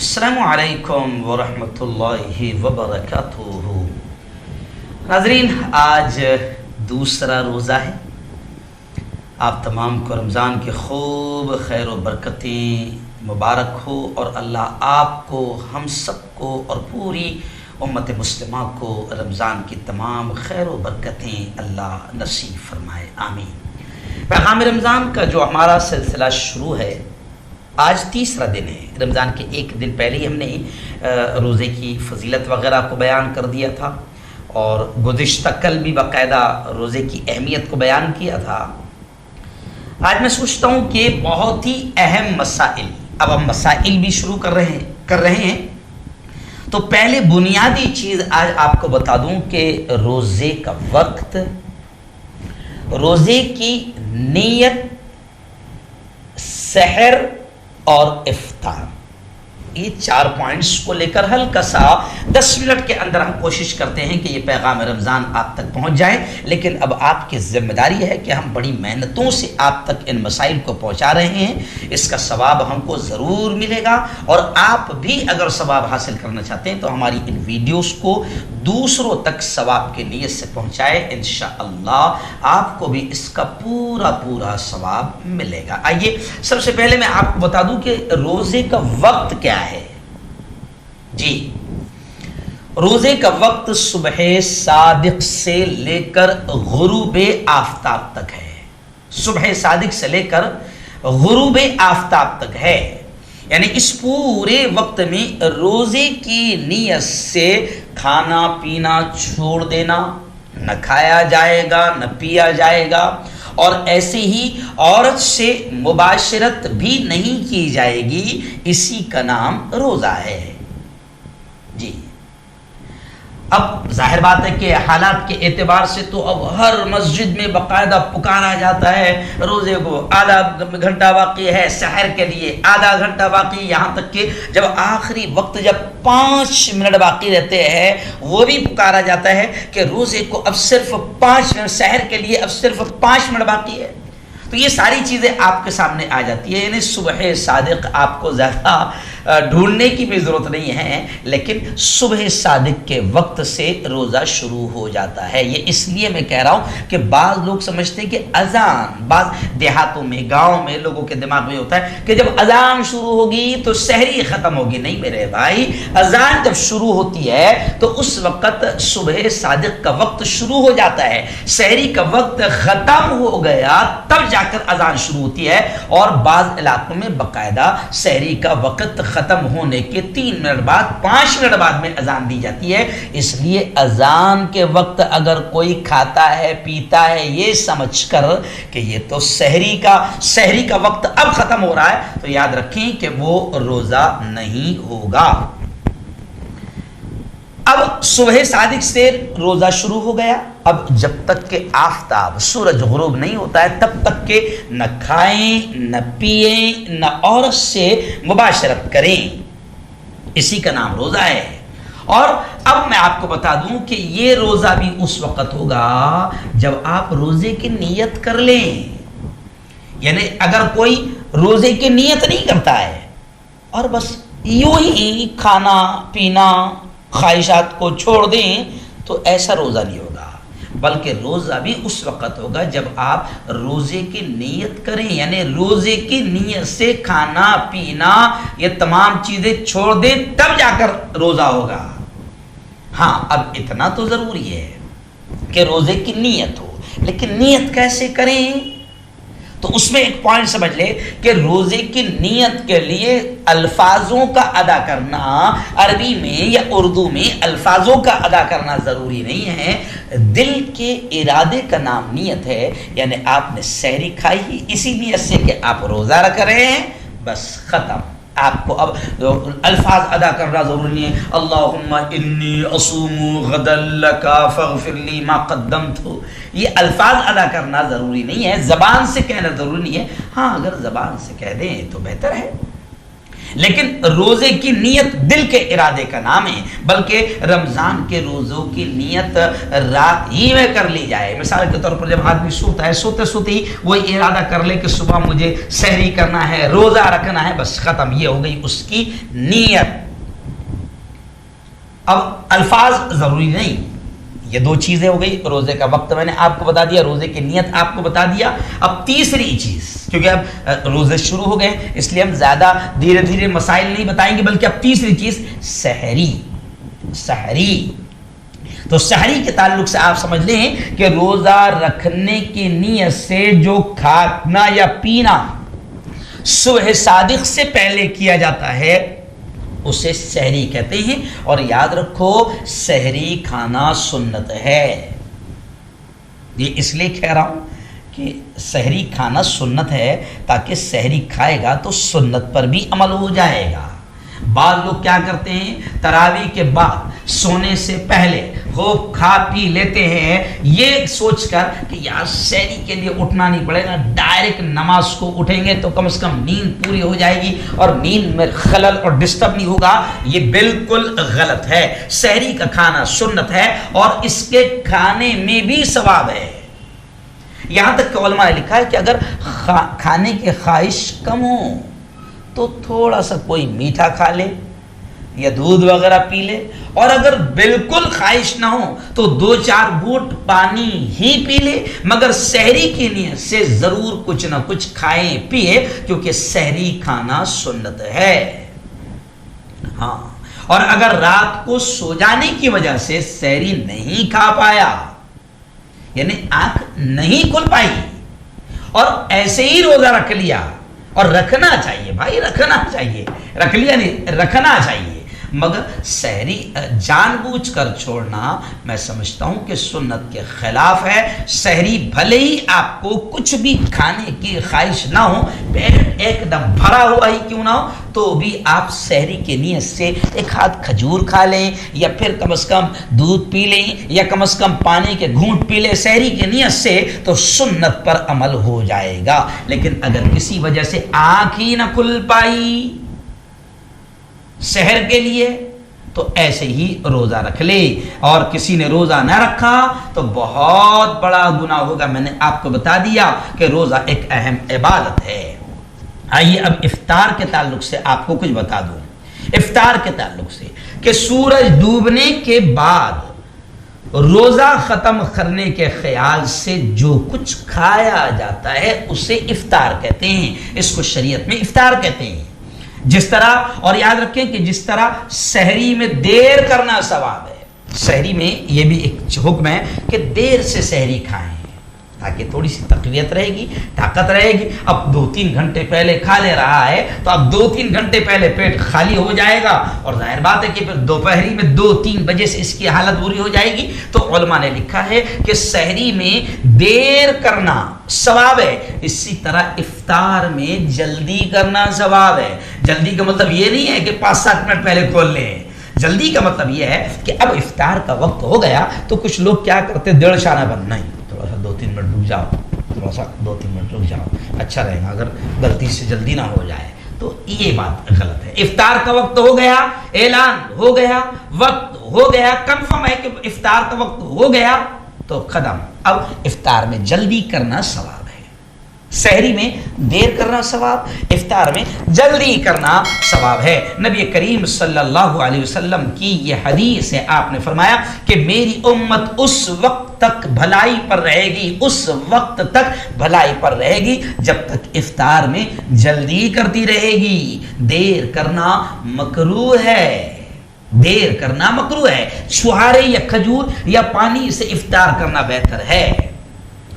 السلام علیکم ورحمۃ اللہ وبرکاتہ۔ ناظرین، آج دوسرا روزہ ہے۔ آپ تمام کو رمضان کے خوب خیر و برکتیں مبارک ہو، اور اللہ آپ کو، ہم سب کو اور پوری امت مسلمہ کو رمضان کی تمام خیر و برکتیں اللہ نصیب فرمائے، آمین۔ پیغام رمضان کا جو ہمارا سلسلہ شروع ہے، آج تیسرا دن ہے۔ رمضان کے ایک دن پہلے ہی ہم نے روزے کی فضیلت وغیرہ کو بیان کر دیا تھا، اور گزشتہ کل بھی باقاعدہ روزے کی اہمیت کو بیان کیا تھا۔ آج میں سوچتا ہوں کہ بہت ہی اہم مسائل، اب ہم مسائل بھی شروع کر رہے ہیں، تو پہلے بنیادی چیز آج آپ کو بتا دوں کہ روزے کا وقت، روزے کی نیت، سحر اور افطار، یہ 4 پوائنٹس کو لے کر ہلکا سا 10 منٹ کے اندر ہم کوشش کرتے ہیں کہ یہ پیغام رمضان آپ تک پہنچ جائے۔ لیکن اب آپ کی ذمہ داری ہے کہ ہم بڑی محنتوں سے آپ تک ان مسائل کو پہنچا رہے ہیں، اس کا ثواب ہم کو ضرور ملے گا، اور آپ بھی اگر ثواب حاصل کرنا چاہتے ہیں تو ہماری ان ویڈیوز کو دوسروں تک ثواب کی نیت سے پہنچائے، انشاءاللہ آپ کو بھی اس کا پورا ثواب ملے گا۔ آئیے سب سے پہلے میں آپ کو بتا دوں کہ روزے کا وقت کیا ہے۔ جی، روزے کا وقت صبح صادق سے لے کر غروب آفتاب تک ہے۔ صبح صادق سے لے کر غروب آفتاب تک ہے، یعنی اس پورے وقت میں روزے کی نیت سے کھانا پینا چھوڑ دینا، نہ کھایا جائے گا نہ پیا جائے گا، اور ایسے ہی عورت سے مباشرت بھی نہیں کی جائے گی، اسی کا نام روزہ ہے۔ جی، اب ظاہر بات ہے کہ حالات کے اعتبار سے تو اب ہر مسجد میں باقاعدہ پکارا جاتا ہے روزے کو، آدھا گھنٹہ باقی ہے، سحر کے لیے آدھا گھنٹہ باقی، یہاں تک کہ جب آخری وقت جب 5 منٹ باقی رہتے ہیں وہ بھی پکارا جاتا ہے کہ روزے کو اب صرف 5 منٹ، سحر کے لیے اب صرف 5 منٹ باقی ہے۔ تو یہ ساری چیزیں آپ کے سامنے آ جاتی ہے، یعنی صبح صادق آپ کو زیادہ ڈھونڈنے کی بھی ضرورت نہیں ہے، لیکن صبح صادق کے وقت سے روزہ شروع ہو جاتا ہے۔ یہ اس لیے میں کہہ رہا ہوں کہ بعض لوگ سمجھتے ہیں کہ اذان، بعض دیہاتوں میں، گاؤں میں لوگوں کے دماغ میں ہوتا ہے کہ جب اذان شروع ہوگی تو سحری ختم ہوگی۔ نہیں میرے بھائی، اذان جب شروع ہوتی ہے تو اس وقت صبح صادق کا وقت شروع ہو جاتا ہے، سحری کا وقت ختم ہو گیا تب جا کر اذان شروع ہوتی ہے، اور بعض علاقوں میں باقاعدہ سحری کا وقت ختم ہونے کے 3 منٹ بعد، 5 منٹ بعد میں اذان دی جاتی ہے۔ اس لیے اذان کے وقت اگر کوئی کھاتا ہے پیتا ہے یہ سمجھ کر کہ یہ تو سحری کا وقت اب ختم ہو رہا ہے، تو یاد رکھیں کہ وہ روزہ نہیں ہوگا۔ اب صبح صادق سے روزہ شروع ہو گیا، اب جب تک کہ آفتاب، سورج غروب نہیں ہوتا ہے تب تک کہ نہ کھائیں نہ پیئیں نہ عورت سے مباشرت کریں، اسی کا نام روزہ ہے۔ اور اب میں آپ کو بتا دوں کہ یہ روزہ بھی اس وقت ہوگا جب آپ روزے کی نیت کر لیں، یعنی اگر کوئی روزے کی نیت نہیں کرتا ہے اور بس یوں ہی کھانا پینا خواہشات کو چھوڑ دیں تو ایسا روزہ نہیں ہوگا، بلکہ روزہ بھی اس وقت ہوگا جب آپ روزے کی نیت کریں، یعنی روزے کی نیت سے کھانا پینا یہ تمام چیزیں چھوڑ دیں تب جا کر روزہ ہوگا۔ ہاں، اب اتنا تو ضروری ہے کہ روزے کی نیت ہو، لیکن نیت کیسے کریں؟ تو اس میں ایک پوائنٹ سمجھ لے کہ روزے کی نیت کے لیے الفاظوں کا ادا کرنا، عربی میں یا اردو میں الفاظوں کا ادا کرنا ضروری نہیں ہے، دل کے ارادے کا نام نیت ہے۔ یعنی آپ نے سحری کھائی اسی نیت سے کہ آپ روزہ رکھ رہے ہیں، بس ختم۔ آپ کو اب الفاظ ادا کرنا ضروری نہیں ہے، اللہم انی اصوم غدا لک فاغفر لی ما قدمت، یہ الفاظ ادا کرنا ضروری نہیں ہے، زبان سے کہنا ضروری نہیں ہے۔ ہاں، اگر زبان سے کہہ دیں تو بہتر ہے، لیکن روزے کی نیت دل کے ارادے کا نام ہے، بلکہ رمضان کے روزوں کی نیت رات ہی میں کر لی جائے۔ مثال کے طور پر جب آدمی سوتا ہے، سوتے سوتے ہی وہ ارادہ کر لے کہ صبح مجھے سحری کرنا ہے، روزہ رکھنا ہے، بس ختم، یہ ہو گئی اس کی نیت۔ اب الفاظ ضروری نہیں، یہ دو چیزیں ہو گئی، روزے کا وقت میں نے آپ کو بتا دیا، روزے کی نیت آپ کو بتا دیا۔ اب تیسری چیز، کیونکہ اب روزے شروع ہو گئے اس لیے ہم زیادہ دھیرے دھیرے مسائل نہیں بتائیں گے، بلکہ اب تیسری چیز سحری۔ سحری تو سحری کے تعلق سے آپ سمجھ لیں کہ روزہ رکھنے کی نیت سے جو کھانا یا پینا صبح صادق سے پہلے کیا جاتا ہے اسے سحری کہتے ہیں۔ اور یاد رکھو سحری کھانا سنت ہے، یہ اس لیے کہہ رہا ہوں کہ سحری کھانا سنت ہے تاکہ سحری کھائے گا تو سنت پر بھی عمل ہو جائے گا۔ بعض لوگ کیا کرتے ہیں، تراویح کے بعد سونے سے پہلے خوب کھا پی لیتے ہیں یہ سوچ کر کہ یار سحری کے لیے اٹھنا نہیں پڑے گا، ڈائریکٹ نماز کو اٹھیں گے تو کم از کم نیند پوری ہو جائے گی اور نیند میں خلل اور ڈسٹرب نہیں ہوگا۔ یہ بالکل غلط ہے۔ سحری کا کھانا سنت ہے اور اس کے کھانے میں بھی ثواب ہے۔ یہاں تک کہ علماء نے لکھا ہے کہ اگر کھانے کی خواہش کم ہو تو تھوڑا سا کوئی میٹھا کھا لے یا دودھ وغیرہ پی لے، اور اگر بالکل خواہش نہ ہو تو 2-4 گھونٹ پانی ہی پی لے، مگر سحری کی نیت سے ضرور کچھ نہ کچھ کھائیں پیے، کیونکہ سحری کھانا سنت ہے۔ ہاں، اور اگر رات کو سو جانے کی وجہ سے سحری نہیں کھا پایا، یعنی آنکھ نہیں کھل پائی اور ایسے ہی روزہ رکھ لیا، اور رکھنا چاہیے بھائی، رکھنا چاہیے، رکھ لیا نہیں، رکھنا چاہیے، مگر سحری جان بوجھ کر چھوڑنا میں سمجھتا ہوں کہ سنت کے خلاف ہے۔ سحری بھلے ہی آپ کو کچھ بھی کھانے کی خواہش نہ ہو، پیٹ ایک دم بھرا ہوا ہی کیوں نہ ہو، تو بھی آپ سحری کی نیت سے ایک ہاتھ کھجور کھا لیں یا پھر کم از کم دودھ پی لیں یا کم از کم پانی کے گھونٹ پی لیں سحری کی نیت سے، تو سنت پر عمل ہو جائے گا۔ لیکن اگر کسی وجہ سے آنکھ ہی نہ کھل پائی سحر کے لیے تو ایسے ہی روزہ رکھ لے، اور کسی نے روزہ نہ رکھا تو بہت بڑا گناہ ہوگا۔ میں نے آپ کو بتا دیا کہ روزہ ایک اہم عبادت ہے۔ آئیے اب افطار کے تعلق سے آپ کو کچھ بتا دوں۔ افطار کے تعلق سے کہ سورج ڈوبنے کے بعد روزہ ختم کرنے کے خیال سے جو کچھ کھایا جاتا ہے اسے افطار کہتے ہیں، اس کو شریعت میں افطار کہتے ہیں۔ جس طرح، اور یاد رکھیں کہ جس طرح سحری میں دیر کرنا ثواب ہے، سحری میں یہ بھی ایک حکم ہے کہ دیر سے سحری کھائیں تاکہ تھوڑی سی تقویت رہے گی، طاقت رہے گی۔ اب 2-3 گھنٹے پہلے کھا لے رہا ہے تو اب 2-3 گھنٹے پہلے پیٹ خالی ہو جائے گا، اور ظاہر بات ہے کہ پھر دوپہری میں 2-3 بجے سے اس کی حالت بری ہو جائے گی۔ تو علماء نے لکھا ہے کہ سحری میں دیر کرنا ثواب ہے، اسی طرح افطار میں جلدی کرنا ثواب ہے۔ جلدی کا مطلب یہ نہیں ہے کہ 5-7 منٹ پہلے کھول لیں، جلدی کا مطلب یہ ہے کہ اب افطار کا وقت ہو گیا تو کچھ لوگ کیا کرتے، ڈیڑھ شانہ بن، نہیں، تھوڑا سا 2-3 منٹ رک جاؤ، تھوڑا سا 2-3 منٹ رک جاؤ، اچھا رہے گا اگر غلطی سے جلدی نہ ہو جائے۔ تو یہ بات غلط ہے۔ افطار کا وقت ہو گیا، اعلان ہو گیا، وقت ہو گیا، کنفرم ہے کہ افطار کا وقت ہو گیا تو قدم، اب افطار میں جلدی کرنا ثواب ہے۔ سحری میں دیر کرنا ثواب، افطار میں جلدی کرنا ثواب ہے۔ نبی کریم صلی اللہ علیہ وسلم کی یہ حدیث ہے، آپ نے فرمایا کہ میری امت اس وقت تک بھلائی پر رہے گی، اس وقت تک بھلائی پر رہے گی جب تک افطار میں جلدی کرتی رہے گی۔ دیر کرنا مکروہ ہے، دیر کرنا مکروہ ہے۔ چھہارے یا کھجور یا پانی سے افطار کرنا بہتر ہے۔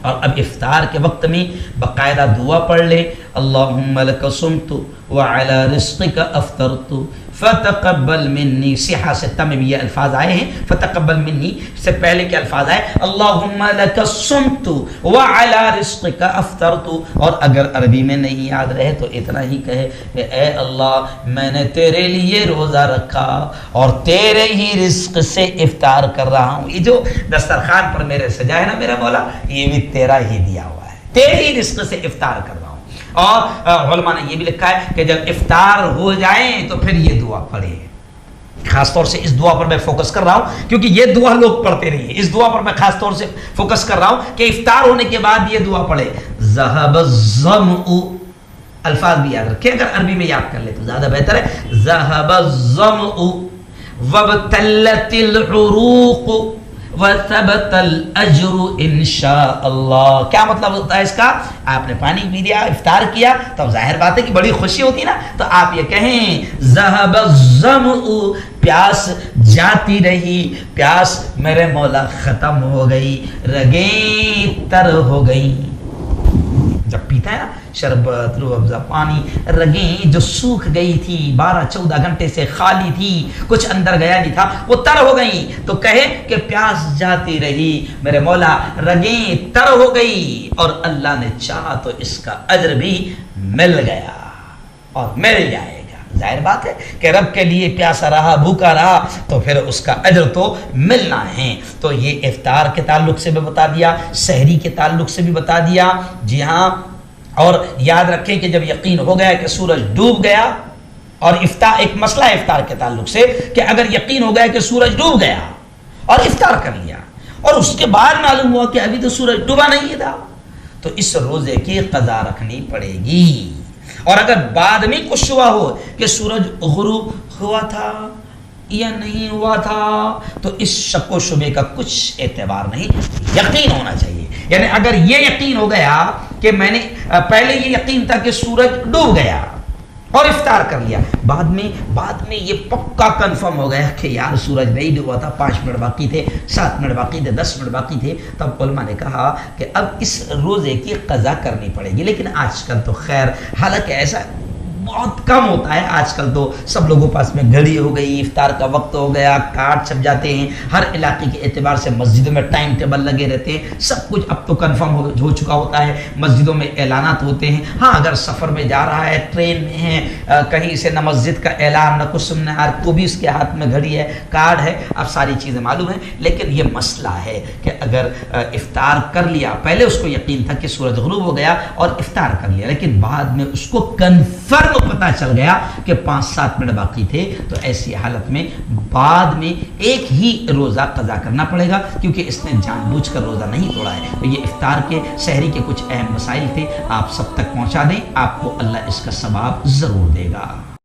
اور اب افطار کے وقت میں باقاعدہ دعا پڑھ لے، اللہم لک صمت وعلی رزقک افطرت فتقبل منی۔ صحہ ستہ میں بھی یہ الفاظ آئے ہیں، فتقبل منی سے پہلے کے الفاظ آئے اللہم لک صمت وعلی رزقک افطرت، اور اگر عربی میں نہیں یاد رہے تو اتنا ہی کہے کہ اے اللہ میں نے تیرے لیے روزہ رکھا اور تیرے ہی رزق سے افطار کر رہا ہوں۔ یہ جو دسترخوان پر میرے سجا ہے نا میرا مولا، یہ بھی تیرا ہی دیا ہوا ہے، تیرے ہی رزق سے افطار کر رہا ہوں۔ اور علماء نے یہ بھی لکھا ہے کہ جب افطار ہو جائیں تو پھر یہ دعا پڑھیں. خاص طور سے اس دعا پر میں فوکس کر رہا ہوں کیونکہ یہ دعا لوگ پڑھتے نہیں ہیں. اس دعا پر میں خاص طور سے فوکس کر رہا ہوں کہ افطار ہونے کے بعد یہ دعا پڑھے. ذہب الظمأ، الفاظ بھی یاد رکھیں، اگر عربی میں یاد کر لے تو زیادہ بہتر ہے. ذہب الظمأ وابتلت العروق وثبت الاجر انشاء اللہ. کیا مطلب ہوتا ہے اس کا؟ آپ نے پانی پی لیا، افطار کیا، تو ظاہر بات ہے کہ بڑی خوشی ہوتی ہے نا. تو آپ یہ کہیں ذہب الظمأ، پیاس جاتی رہی، پیاس میرے مولا ختم ہو گئی، رگیں تر ہو گئی. جب پیتا ہے نا شربت، روح افزا، پانی، رگیں جو سوکھ گئی تھی 12-14 گھنٹے سے خالی تھی، کچھ اندر گیا نہیں تھا، وہ تر ہو گئی. تو کہے کہ پیاس جاتی رہی میرے مولا، رگیں تر ہو گئی، اور اللہ نے چاہا تو اس کا اجر بھی مل گیا اور مل جائے گا. ظاہر بات ہے کہ رب کے لیے پیاسا رہا، بھوکا رہا، تو پھر اس کا اجر تو ملنا ہے. تو یہ افطار کے تعلق سے بھی بتا دیا، سحری کے تعلق سے بھی بتا دیا. جی ہاں، اور یاد رکھیں کہ جب یقین ہو گیا کہ سورج ڈوب گیا، اور افطار ایک مسئلہ ہے افطار کے تعلق سے کہ اگر یقین ہو گیا کہ سورج ڈوب گیا اور افطار کر لیا اور اس کے بعد معلوم ہوا کہ ابھی تو سورج ڈوبا نہیں تھا، تو اس روزے کی قضا رکھنی پڑے گی. اور اگر بعد میں کچھ شبہ ہو کہ سورج غروب ہوا تھا یا نہیں ہوا تھا، تو اس شک و شبے کا کچھ اعتبار نہیں، یقین ہونا چاہیے. یعنی اگر یہ یقین ہو گیا کہ میں نے پہلے یہ یقین تھا کہ سورج ڈوب گیا اور افطار کر لیا، بعد میں یہ پکا کنفرم ہو گیا کہ یار سورج نہیں ڈوبا تھا، 5 منٹ باقی تھے، 7 منٹ باقی تھے، 10 منٹ باقی تھے، تب علماء نے کہا کہ اب اس روزے کی قضا کرنی پڑے گی. لیکن آج کل تو خیر، حالانکہ ایسا بہت کم ہوتا ہے، آج کل تو سب لوگوں پاس میں گھڑی ہو گئی، افطار کا وقت ہو گیا، کارڈ چھپ جاتے ہیں، ہر علاقے کے اعتبار سے مسجدوں میں ٹائم ٹیبل لگے رہتے ہیں، سب کچھ اب تو کنفرم ہو چکا ہوتا ہے، مسجدوں میں اعلانات ہوتے ہیں. ہاں اگر سفر میں جا رہا ہے، ٹرین میں ہے، کہیں سے نہ مسجد کا اعلان نہ کچھ سننا ہے، تو بھی اس کے ہاتھ میں گھڑی ہے، کارڈ ہے، اب ساری چیزیں معلوم ہیں. لیکن یہ مسئلہ ہے کہ اگر افطار کر لیا، پہلے اس کو یقین تھا کہ سورج غروب ہو گیا اور افطار کر لیا، لیکن بعد میں اس کو کنفرم پتہ چل گیا کہ 5-7 منٹ باقی تھے، تو ایسی حالت میں بعد میں ایک ہی روزہ قضا کرنا پڑے گا، کیونکہ اس نے جان بوجھ کر روزہ نہیں توڑا ہے. تو یہ افطار کے سحری کے کچھ اہم مسائل تھے، آپ سب تک پہنچا دیں، آپ کو اللہ اس کا ثواب ضرور دے گا.